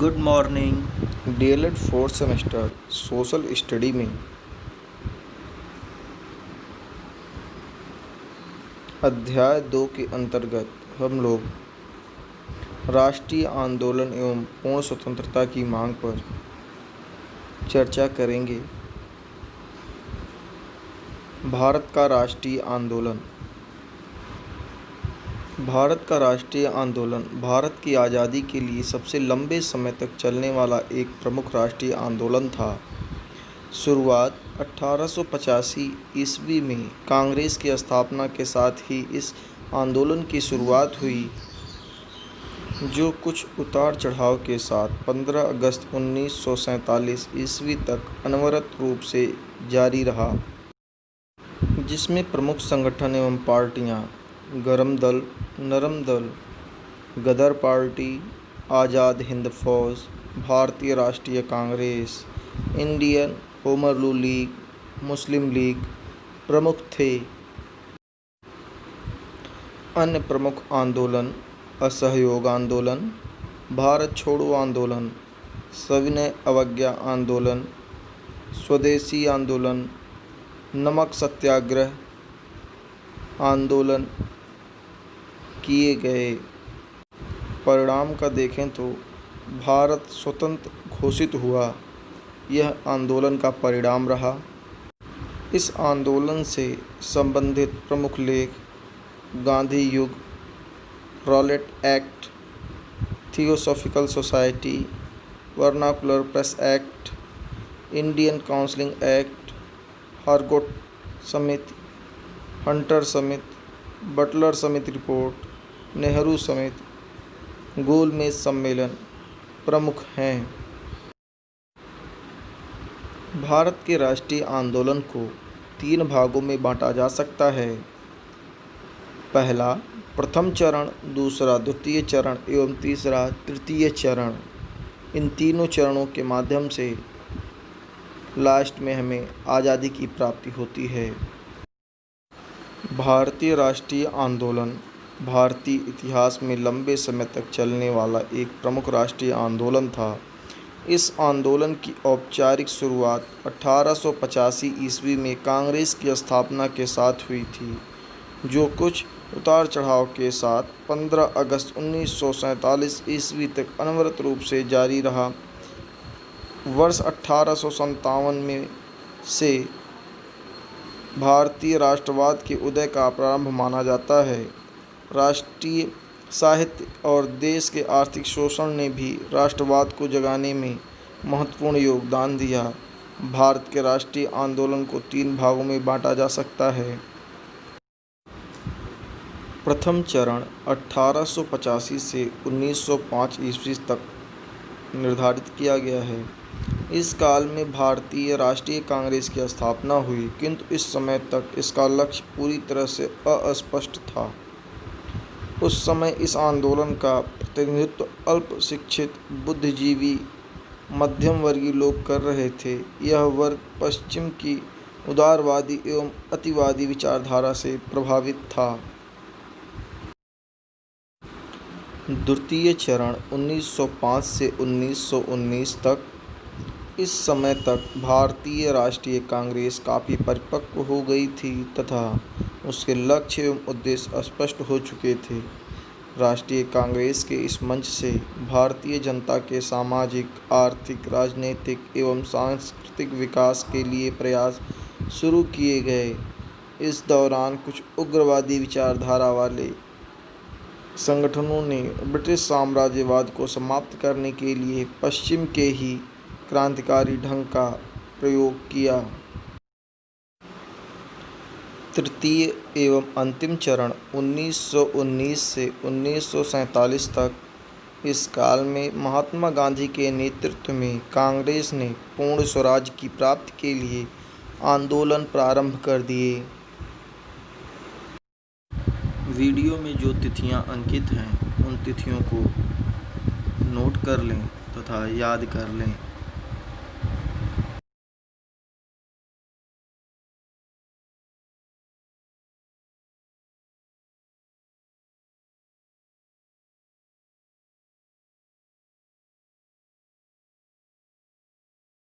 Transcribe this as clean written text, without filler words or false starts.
Good morning. DElEd fourth semester social study में अध्याय 2 के अंतर्गत हम लोग राष्ट्रीय आंदोलन एवं पूर्ण स्वतंत्रता की मांग पर चर्चा करेंगे। भारत का राष्ट्रीय आंदोलन। भारत का राष्ट्रीय आंदोलन भारत की आज़ादी के लिए सबसे लंबे समय तक चलने वाला एक प्रमुख राष्ट्रीय आंदोलन था। शुरुआत 1885 ईस्वी में कांग्रेस की स्थापना के साथ ही इस आंदोलन की शुरुआत हुई, जो कुछ उतार चढ़ाव के साथ 15 अगस्त 1947 ईस्वी तक अनवरत रूप से जारी रहा, जिसमें प्रमुख संगठन एवं पार्टियां गरम दल, नरम दल, गदर पार्टी, आज़ाद हिंद फौज, भारतीय राष्ट्रीय कांग्रेस, इंडियन होमरूल लीग, मुस्लिम लीग प्रमुख थे। अन्य प्रमुख आंदोलन असहयोग आंदोलन, भारत छोड़ो आंदोलन, सविनय अवज्ञा आंदोलन, स्वदेशी आंदोलन, नमक सत्याग्रह आंदोलन किए गए। परिणाम का देखें तो भारत स्वतंत्र घोषित हुआ, यह आंदोलन का परिणाम रहा। इस आंदोलन से संबंधित प्रमुख लेख गांधी युग, Rowlatt Act, Theosophical Society, Vernacular Press Act, Indian Councils Act, हारगोट समिति, हंटर समिति, बटलर समिति रिपोर्ट, नेहरू समिति, गोलमेज सम्मेलन प्रमुख हैं। भारत के राष्ट्रीय आंदोलन को 3 भागों में बांटा जा सकता है। पहला प्रथम चरण, दूसरा द्वितीय चरण एवं तीसरा तृतीय चरण। इन तीनों चरणों के माध्यम से लास्ट में हमें आज़ादी की प्राप्ति होती है। भारतीय राष्ट्रीय आंदोलन भारतीय इतिहास में लंबे समय तक चलने वाला एक प्रमुख राष्ट्रीय आंदोलन था। इस आंदोलन की औपचारिक शुरुआत 1885 ईस्वी में कांग्रेस की स्थापना के साथ हुई थी, जो कुछ उतार चढ़ाव के साथ 15 अगस्त 1947 ईस्वी तक अनवरत रूप से जारी रहा। वर्ष 1857 में से भारतीय राष्ट्रवाद के उदय का प्रारंभ माना जाता है। राष्ट्रीय साहित्य और देश के आर्थिक शोषण ने भी राष्ट्रवाद को जगाने में महत्वपूर्ण योगदान दिया। भारत के राष्ट्रीय आंदोलन को 3 भागों में बांटा जा सकता है। प्रथम चरण 1885 से 1905 ईस्वी तक निर्धारित किया गया है। इस काल में भारतीय राष्ट्रीय कांग्रेस की स्थापना हुई, किंतु इस समय तक इसका लक्ष्य पूरी तरह से अस्पष्ट था। उस समय इस आंदोलन का प्रतिनिधित्व अल्प शिक्षित, बुद्धिजीवी, मध्यम वर्गीय लोग कर रहे थे। यह वर्ग पश्चिम की उदारवादी एवं अतिवादी विचारधारा से प्रभावित था। द्वितीय चरण 1905 से 1919 तक। इस समय तक भारतीय राष्ट्रीय कांग्रेस काफ़ी परिपक्व हो गई थी तथा उसके लक्ष्य एवं उद्देश्य स्पष्ट हो चुके थे। राष्ट्रीय कांग्रेस के इस मंच से भारतीय जनता के सामाजिक, आर्थिक, राजनीतिक एवं सांस्कृतिक विकास के लिए प्रयास शुरू किए गए। इस दौरान कुछ उग्रवादी विचारधारा वाले संगठनों ने ब्रिटिश साम्राज्यवाद को समाप्त करने के लिए पश्चिम के ही क्रांतिकारी ढंग का प्रयोग किया। तृतीय एवं अंतिम चरण 1919 से 1947 तक। इस काल में महात्मा गांधी के नेतृत्व में कांग्रेस ने पूर्ण स्वराज की प्राप्ति के लिए आंदोलन प्रारंभ कर दिए। वीडियो में जो तिथियां अंकित हैं, उन तिथियों को नोट कर लें तथा याद कर लें।